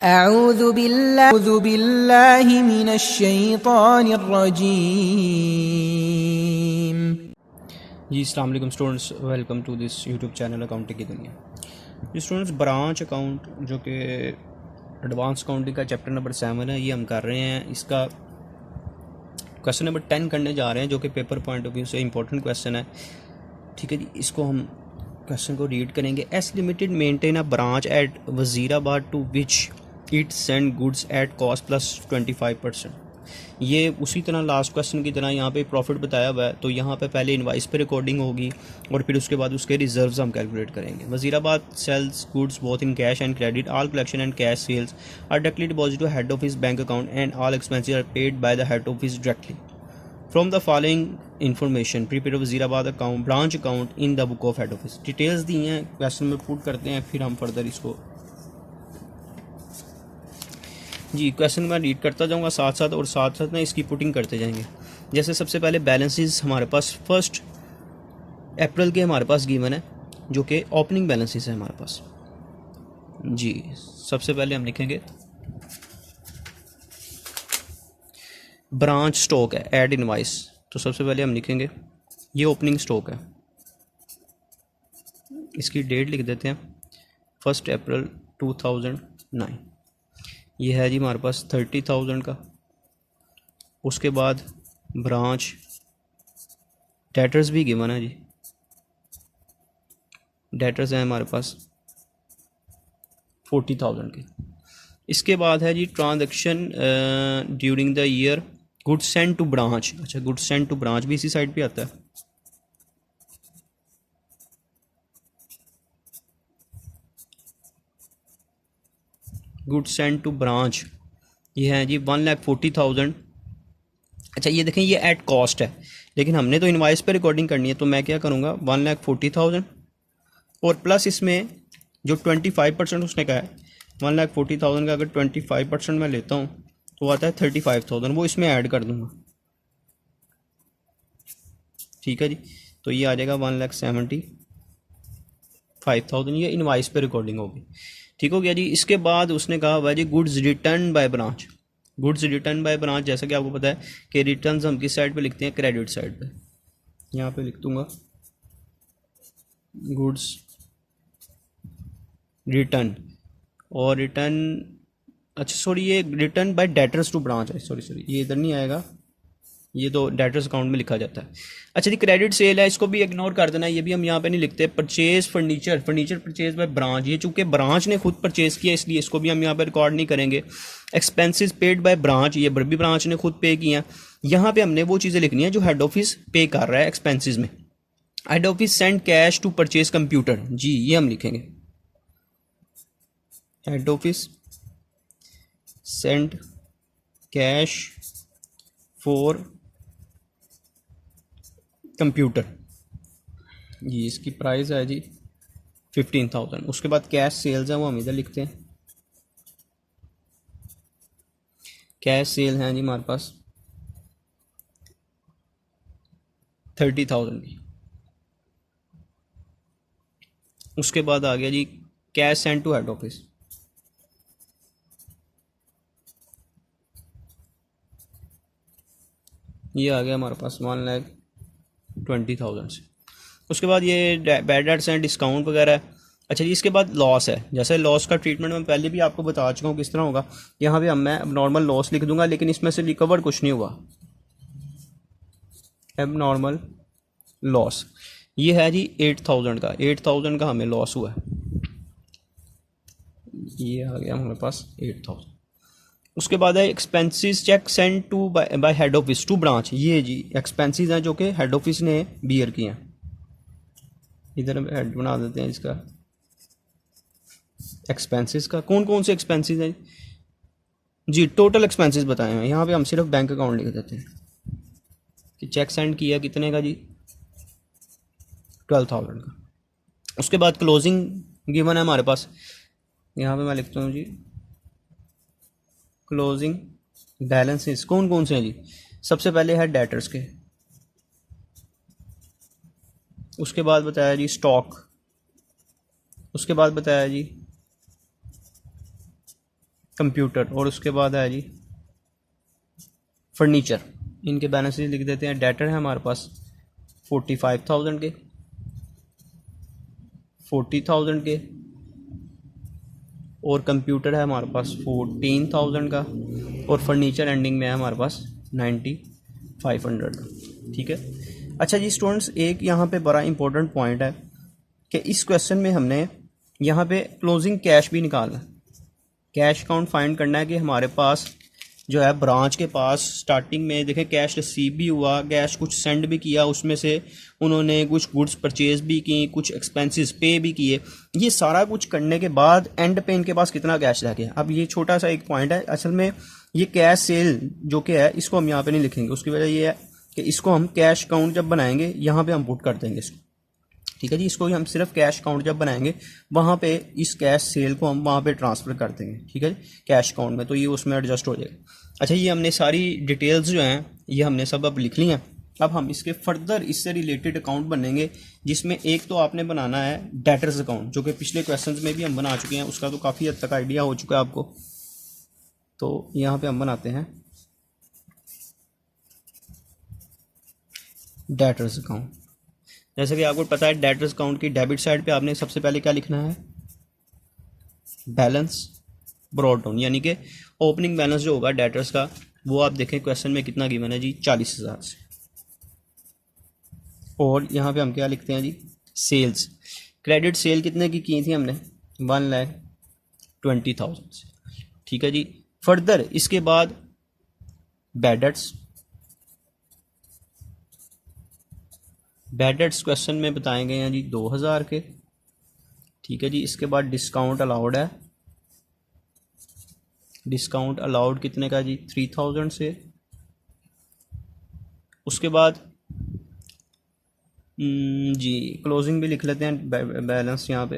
अऊज़ु बिल्लाहि मिनश्शैतानिर्रजीम। जी अस्सलाम वालेकुम students, welcome to this YouTube channel accounting की दुनिया। जी स्टूडेंट्स, ब्रांच अकाउंट जो कि एडवांस अकाउंटिंग का चैप्टर नंबर 7 है, ये हम कर रहे हैं। इसका क्वेश्चन नंबर 10 करने जा रहे हैं, जो कि पेपर पॉइंट ऑफ व्यू से इंपॉर्टेंट क्वेश्चन है। ठीक है जी, इसको हम क्वेश्चन को रीड करेंगे। S limited maintain a branch at Wazirabad to which it send goods at cost plus 25%। ये उसी तरह लास्ट क्वेश्चन की तरह यहाँ पे प्रॉफिट बताया हुआ है, तो यहाँ पे पहले इनवाइस पे रिकॉर्डिंग होगी और फिर उसके बाद उसके रिजर्व्स हम कैलकुलेट करेंगे। Wazirabad sells goods both in cash and credit, all collection and cash sales are directly deposit to head office bank account and all expenses are paid by the head office directly from the following information prepaid Wazirabad account branch account in the book of head office. Details दी हैं, question में put करते हैं, फिर हम further इसको जी question मैं read करता जाऊंगा साथ साथ, और साथ साथ ना इसकी पुटिंग करते जाएंगे। जैसे सबसे पहले बैलेंसेस हमारे पास 1 अप्रैल के हमारे पास गिवन है, जो कि ओपनिंग बैलेंसेस है हमारे पास। जी सबसे पहले हम लिखेंगे ब्रांच स्टॉक है, ऐड इनवाइस। तो सबसे पहले हम लिखेंगे ये ओपनिंग स्टॉक है, इसकी डेट लिख देते हैं 1 अप्रैल 2009। ये है जी हमारे पास 30,000 का। उसके बाद ब्रांच डेटर्स भी गिवन है जी, डेटर्स हैं हमारे पास 40,000 के। इसके बाद है जी transaction during the year goods send to branch. अच्छा, गुड्स सेंड टू ब्रांच भी इसी साइड पे आता है। गुड्स सेंड टू ब्रांच ये है जी 1,40,000। अच्छा ये देखें, ये एट कॉस्ट है, लेकिन हमने तो इनवाइस पे रिकॉर्डिंग करनी है, तो मैं क्या करूँगा 1,40,000 और प्लस इसमें जो 25% उसने कहा है 1,40,000 का, अगर 25% मैं लेता हूँ तो आता है 35,000, वो इसमें ऐड कर दूँगा। ठीक है जी, तो ये आ जाएगा 1,75,000, ये इनवाइस पे रिकॉर्डिंग होगी। ठीक हो गया जी। इसके बाद उसने कहा हुआ जी goods return by branch. Goods return by branch, जैसा कि आपको पता है कि रिटर्न्स हम किस साइड पे लिखते हैं, क्रेडिट साइड पे। यहाँ पे लिख दूंगा गुड्स रिटर्न, और रिटर्न, अच्छा सॉरी, ये return by debtors to branch है, सॉरी ये इधर नहीं आएगा, ये तो डेटर्स अकाउंट में लिखा जाता है। अच्छा जी, क्रेडिट सेल है, इसको भी इग्नोर कर देना, ये भी हम यहाँ पे नहीं लिखते। Purchase furniture purchase by branch, ये चूंकि ब्रांच ने खुद परचेज किया इसलिए इसको भी हम यहाँ पे रिकॉर्ड नहीं करेंगे। एक्सपेंसेस पेड बाय ब्रांच, ये भी ब्रांच ने खुद पे किया। यहाँ पे हमने वो चीज़ें लिखनी है जो हेड ऑफिस पे कर रहा है एक्सपेंसिस में। Head office send cash to purchase computer, जी ये हम लिखेंगे head office send cash for computer, जी इसकी प्राइस है जी 15,000। उसके बाद कैश सेल्स है, वो हम इधर लिखते हैं। कैश सेल हैं जी हमारे पास 30,000 की। उसके बाद आ गया जी cash send to head office, ये आ गया हमारे पास 1,20,000 से। उसके बाद ये बैड डेट्स एंड डिस्काउंट वगैरह है। अच्छा जी, इसके बाद लॉस है। जैसे लॉस का ट्रीटमेंट मैं पहले भी आपको बता चुका हूँ किस तरह होगा। यहाँ पे मैं अब नॉर्मल लॉस लिख दूंगा, लेकिन इसमें से रिकवर कुछ नहीं हुआ, अब नॉर्मल लॉस। ये है जी 8,000 का हमें लॉस हुआ है, ये आ गया हमारे पास 8,000। उसके बाद है expenses cheque send to by head office to branch, ये जी एक्सपेंसेस हैं जो कि हेड ऑफिस ने बियर किए हैं। इधर हेड बना देते हैं इसका, एक्सपेंसेस का कौन कौन से एक्सपेंसेस हैं जी, टोटल एक्सपेंसेस बताए हैं। यहाँ पे हम सिर्फ बैंक अकाउंट लिख देते हैं कि चेक सेंड किया कितने का जी 12,000 का। उसके बाद क्लोजिंग गिवन है हमारे पास, यहाँ पे मैं लिखता हूँ जी क्लोजिंग बैलेंसेस कौन कौन से हैं जी। सबसे पहले है डेटर्स के, उसके बाद बताया जी स्टॉक, उसके बाद बताया जी कंप्यूटर और उसके बाद है जी फर्नीचर। इनके बैलेंसेस लिख देते हैं। डेटर है हमारे पास 45,000 के, 40,000 के, और कंप्यूटर है हमारे पास 14,000 का, और फर्नीचर एंडिंग में है हमारे पास 9,500 का। ठीक है। अच्छा जी स्टूडेंट्स, एक यहाँ पे बड़ा इंपॉर्टेंट पॉइंट है कि इस क्वेश्चन में हमने यहाँ पे क्लोजिंग कैश भी निकालना है। कैश अकाउंट फाइंड करना है कि हमारे पास जो है ब्रांच के पास स्टार्टिंग में देखें कैश रिसीव भी हुआ, कैश कुछ सेंड भी किया, उसमें से उन्होंने कुछ गुड्स परचेज भी की, कुछ एक्सपेंसेस पे भी किए। ये सारा कुछ करने के बाद एंड पे इनके पास कितना कैश रह गया। अब ये छोटा सा एक पॉइंट है, असल में ये कैश सेल जो कि है इसको हम यहाँ पे नहीं लिखेंगे। उसकी वजह ये है कि इसको हम कैश अकाउंट जब बनाएंगे यहाँ पे हम पुट कर देंगे इसको। ठीक है जी, इसको हम सिर्फ कैश अकाउंट जब बनाएंगे वहाँ पे इस कैश सेल को हम वहाँ पे ट्रांसफ़र कर देंगे। ठीक है जी, कैश अकाउंट में, तो ये उसमें एडजस्ट हो जाएगा। अच्छा, ये हमने सारी डिटेल्स जो हैं ये हमने सब अब लिख ली हैं। अब हम इसके फर्दर इससे रिलेटेड अकाउंट बनेंगे, जिसमें एक तो आपने बनाना है डेटर्स अकाउंट, जो कि पिछले क्वेश्चंस में भी हम बना चुके हैं, उसका तो काफ़ी हद तक आइडिया हो चुका है आपको। तो यहाँ पे हम बनाते हैं डेटर्स अकाउंट। जैसे कि आपको पता है डेटर्स अकाउंट की डेबिट साइड पे आपने सबसे पहले क्या लिखना है, बैलेंस ब्रॉट डाउन, यानी कि ओपनिंग बैलेंस जो होगा डेटर्स का वो आप देखें क्वेश्चन में कितना गिवन है जी, 40,000 से। और यहाँ पे हम क्या लिखते हैं जी, सेल्स, क्रेडिट सेल कितने की थी हमने, 1,20,000 से। ठीक है जी। फर्दर इसके बाद bad debts, bad debts question में बताए गए हैं जी 2,000 के। ठीक है जी। इसके बाद डिस्काउंट अलाउड है, डिस्काउंट अलाउड कितने का जी, 3,000 से। उसके बाद जी क्लोजिंग भी लिख लेते हैं, बैलेंस यहाँ पे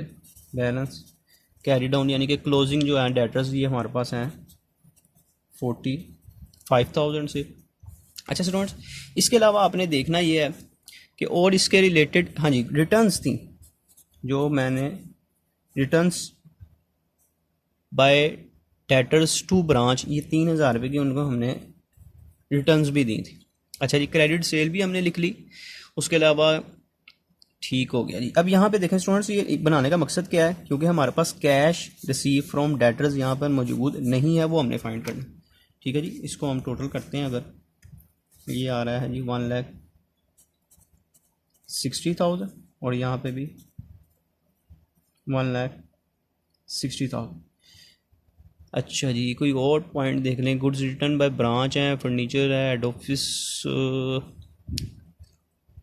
बैलेंस कैरी डाउन, यानी कि क्लोजिंग जो है डेटर्स ये हमारे पास हैं 45,000 से। अच्छा स्टूडेंट्स, इसके अलावा आपने देखना ये है कि और इसके रिलेटेड, हाँ जी, रिटर्न्स थी जो मैंने returns by debtors to branch, ये 3,000 रुपये की उनको हमने रिटर्न्स भी दी थी। अच्छा जी, क्रेडिट सेल भी हमने लिख ली। उसके अलावा ठीक हो गया जी। अब यहाँ पे देखें स्टूडेंट्स, ये बनाने का मकसद क्या है, क्योंकि हमारे पास कैश रिसीव फ्रॉम डेटर्स यहाँ पर मौजूद नहीं है, वो हमने फाइंड करना। ठीक है जी। इसको हम टोटल करते हैं। अगर ये आ रहा है जी 1,60,000 और यहाँ पे भी 1,60,000। अच्छा जी, कोई और पॉइंट देख लें। गुड्स रिटर्न बाय ब्रांच है, फर्नीचर है, हेड ऑफिस,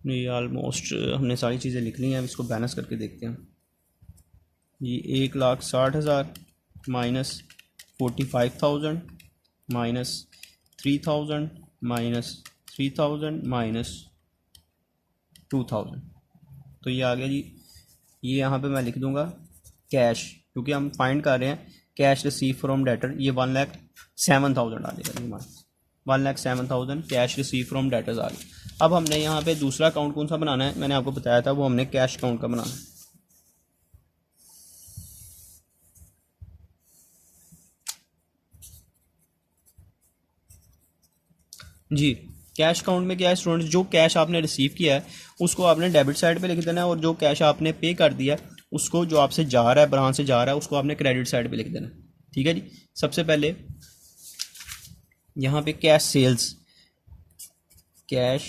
ये ऑलमोस्ट हमने सारी चीज़ें लिख ली हैं। अब इसको बैलेंस करके देखते हैं। ये 1,60,000 माइनस 45,000 माइनस 3,000 माइनस 3,000 माइनस 2,000, तो ये आ गया जी। ये यहाँ पे मैं लिख दूंगा कैश, क्योंकि हम फाइंड कर रहे हैं कैश रिसीव फ्रॉम डेटर। ये 1,07,000 आ जाएगा हमारे 1,07,000 कैश रिसीव फ्रॉम डेटर्स आ गया। अब हमने यहाँ पे दूसरा अकाउंट कौन सा बनाना है, मैंने आपको बताया था, वो हमने कैश अकाउंट का बनाना है। जी, कैश अकाउंट में क्या है स्टूडेंट्स, जो कैश आपने रिसीव किया है उसको आपने डेबिट साइड पे लिख देना है, और जो कैश आपने पे कर दिया उसको, जो आपसे जा रहा है ब्रांच से जा रहा है, उसको आपने क्रेडिट साइड पे लिख देना। ठीक है जी। सबसे पहले यहाँ पे कैश सेल्स, कैश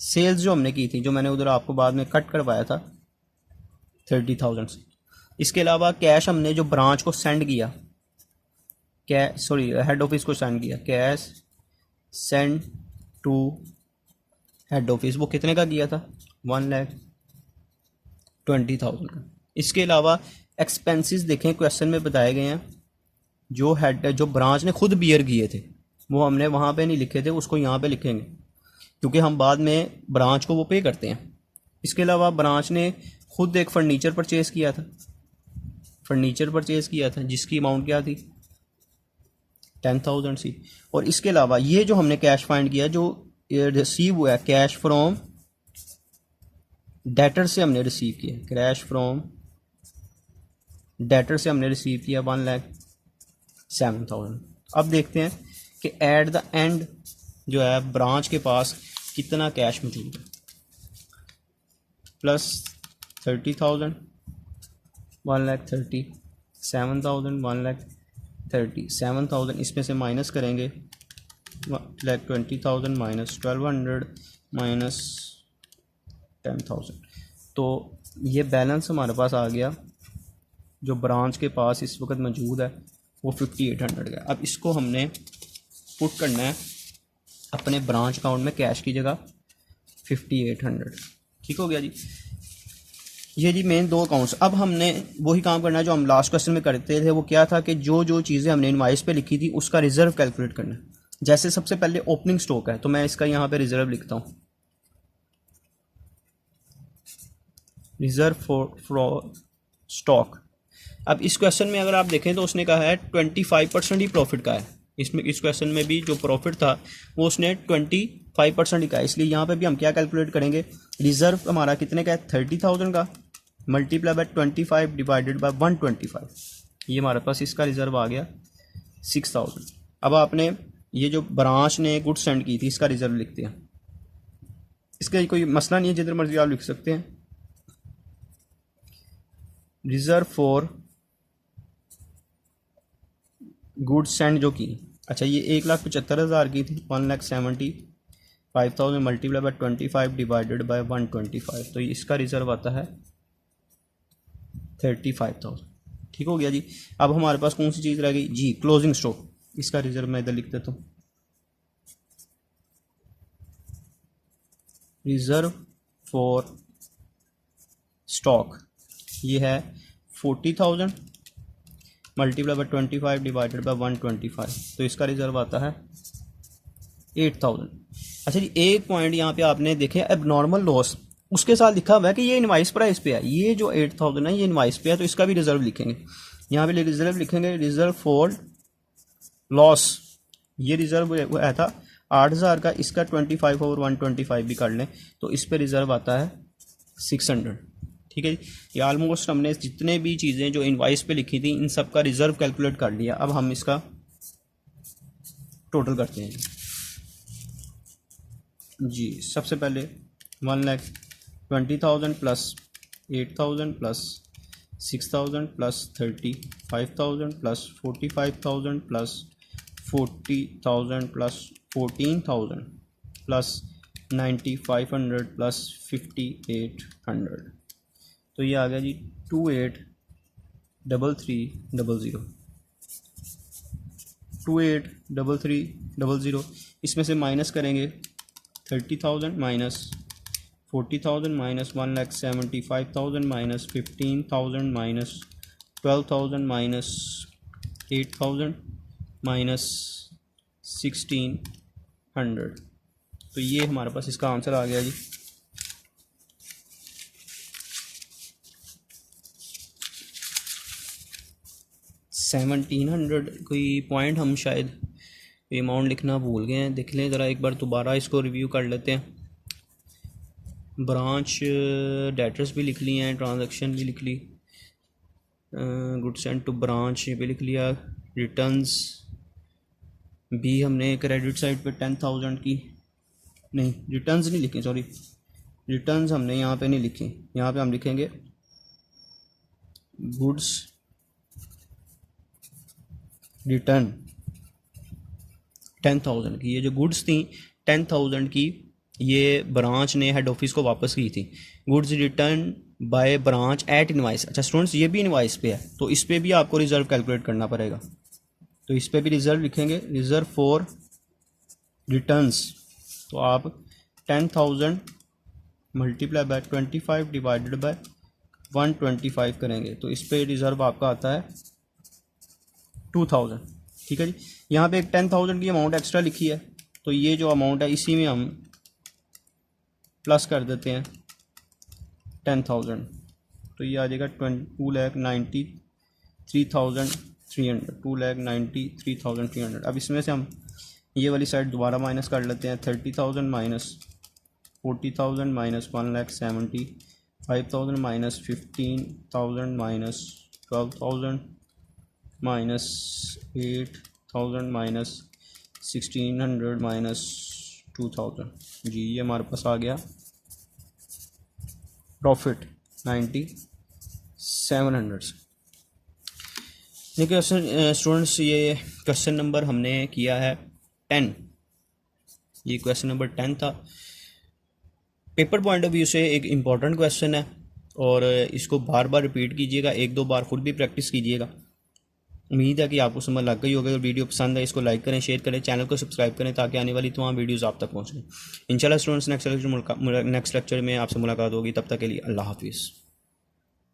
सेल्स जो हमने की थी, जो मैंने उधर आपको बाद में कट करवाया था 30,000 से। इसके अलावा कैश हमने जो ब्रांच को सेंड किया, कैश सॉरी हेड ऑफिस को सेंड किया, cash send to head office, वो कितने का किया था, 1,20,000 का। इसके अलावा एक्सपेंसेस देखें क्वेश्चन में बताए गए हैं, जो ब्रांच ने खुद बियर किए थे वो हमने वहाँ पे नहीं लिखे थे, उसको यहाँ पे लिखेंगे, क्योंकि हम बाद में ब्रांच को वो पे करते हैं। इसके अलावा ब्रांच ने खुद एक फ़र्नीचर परचेज़ किया था, जिसकी अमाउंट क्या थी, 10,000 सी। और इसके अलावा ये जो हमने कैश फाइंड किया, जो रिसीव हुआ है कैश फ्रॉम डेटर से हमने रिसीव किया, कैश फ्रॉम डेटर से हमने रिसीव किया 1,00,000 7,000। अब देखते हैं कि एट द एंड जो है ब्रांच के पास कितना कैश मौजूद है। प्लस 30,000, 1,30,000, 7,000, 1,30,000, 7,000 इसमें से माइनस करेंगे 1,20,000 माइनस 1,200 माइनस 10,000, तो ये बैलेंस हमारे पास आ गया जो ब्रांच के पास इस वक्त मौजूद है वो 5,800 का। अब इसको हमने पुट करना है अपने ब्रांच अकाउंट में कैश की जगह 5,800। ठीक हो गया जी। ये जी मेन दो अकाउंट्स। अब हमने वही काम करना है जो हम लास्ट क्वेश्चन में करते थे। वो क्या था कि जो जो चीज़ें हमने इनवाइस पे लिखी थी उसका रिजर्व कैलकुलेट करना है। जैसे सबसे पहले ओपनिंग स्टॉक है तो मैं इसका यहाँ पे रिजर्व लिखता हूँ, रिजर्व फॉर स्टॉक। अब इस क्वेश्चन में अगर आप देखें तो उसने कहा है 25% ही प्रॉफिट का है। इसमें इस क्वेश्चन में भी जो प्रॉफिट था वो उसने 25% ही का है, इसलिए यहाँ पे भी हम क्या कैलकुलेट करेंगे, रिजर्व हमारा कितने का है 30,000 का, मल्टीप्लाई बाय 25 डिवाइडेड बाय 125, ये हमारे पास इसका रिजर्व आ गया 6,000। अब आपने ये जो ब्रांच ने गुड्स सेंड की थी इसका रिजर्व लिखते हैं। इसका कोई मसला नहीं है, जिधर मर्जी आप लिख सकते हैं। रिजर्व फॉर गुड्स सेंड जो की, अच्छा ये 1,75,000 की थी, 1,75,500 मल्टीप्लाई बाय 25 डिवाइडेड बाय 125, तो इसका रिजर्व आता है 35,000। ठीक हो गया जी। अब हमारे पास कौन सी चीज़ रह गई जी, क्लोजिंग स्टॉक। इसका रिजर्व मैं इधर लिख देता हूँ, रिजर्व फॉर स्टॉक ये है 40,000 मल्टीप्लाई बाय 25 डिवाइडेड बाय 125, तो इसका रिजर्व आता है 8,000। अच्छा जी, एक पॉइंट यहाँ पे आपने देखे अब नॉर्मल लॉस, उसके साथ लिखा हुआ है कि ये इनवाइस प्राइस पे है। ये जो 8,000 है ये इनवाइस पे है, तो इसका भी रिजर्व लिखेंगे। यहाँ पे रिजर्व लिखेंगे रिजर्व फॉर लॉस। ये रिजर्व आया था 8,000 का, इसका 25 और 125 भी कर लें तो इस पर रिजर्व आता है 600। ठीक है जी। ये ऑलमोस्ट हमने जितने भी चीज़ें जो इनवाइस पे लिखी थी इन सब का रिजर्व कैलकुलेट कर लिया। अब हम इसका टोटल करते हैं जी। सबसे पहले 1,20,000 plus 8,000 plus 6,000 plus 35,000 plus 45,000 plus 40,000 plus 14,000 plus 9,500 plus 5,800, तो ये आ गया जी 28,33,00। 28,33,00 इसमें से माइनस करेंगे 30,000 minus 40,000 minus 1,75,000 minus 15,000 minus 12,000 minus 8,000 minus 1,600, तो ये हमारे पास इसका आंसर आ गया जी। $1,700 कोई पॉइंट हम शायद अमाउंट लिखना भूल गए हैं, देख लें ज़रा एक बार दोबारा इसको रिव्यू कर लेते हैं। ब्रांच डेटर्स भी लिख लिए हैं, ट्रांजैक्शन भी लिख ली, गुड्स सेंड टू ब्रांच ये भी लिख लिया, रिटर्न्स भी हमने क्रेडिट साइड पे 10,000 की, नहीं रिटर्न्स नहीं लिखे, सॉरी रिटर्न्स हमने यहाँ पे नहीं लिखे, यहाँ पे हम लिखेंगे गुड्स रिटर्न 10,000 की। ये जो गुड्स थी 10,000 की ये ब्रांच ने हेड ऑफिस को वापस की थी। Goods return by branch at invoice. अच्छा स्टूडेंट्स, ये भी इनवाइस पे है तो इस पे भी आपको रिजर्व कैलकुलेट करना पड़ेगा, तो इस पे भी रिजर्व लिखेंगे, रिजर्व फॉर रिटर्न्स। तो आप 10,000 मल्टीप्लाई बाय 25 डिवाइडेड बाय 125 करेंगे तो इस पे रिजर्व आपका आता है 2,000। ठीक है जी। यहाँ पे एक 10,000 की अमाउंट एक्स्ट्रा लिखी है तो ये जो अमाउंट है इसी में हम प्लस कर देते हैं 10,000, तो ये आ जाएगा 2,93,300, 2,93,300। अब इसमें से हम ये वाली साइड दोबारा माइनस कर लेते हैं, 30,000 minus 40,000 minus 1,75,000 minus 15,000 minus 12,000 minus 8000 minus 1600 minus 2000 जी, ये हमारे पास आ गया प्रॉफिट 9700। देखिए स्टूडेंट्स, ये क्वेश्चन नंबर हमने किया है 10। ये क्वेश्चन नंबर 10 था। पेपर पॉइंट ऑफ व्यू से एक इम्पॉर्टेंट क्वेश्चन है और इसको बार बार रिपीट कीजिएगा, एक दो बार खुद भी प्रैक्टिस कीजिएगा। उम्मीद है कि आपको समझ लग गई होगी। अगर वीडियो पसंद है इसको लाइक करें, शेयर करें, चैनल को सब्सक्राइब करें ताकि आने वाली तमाम वीडियोस आप तक पहुँचें। इंशाल्लाह स्टूडेंट्स नेक्स्ट लेक्चर में आपसे मुलाकात होगी। तब तक के लिए अल्लाह हाफिज़।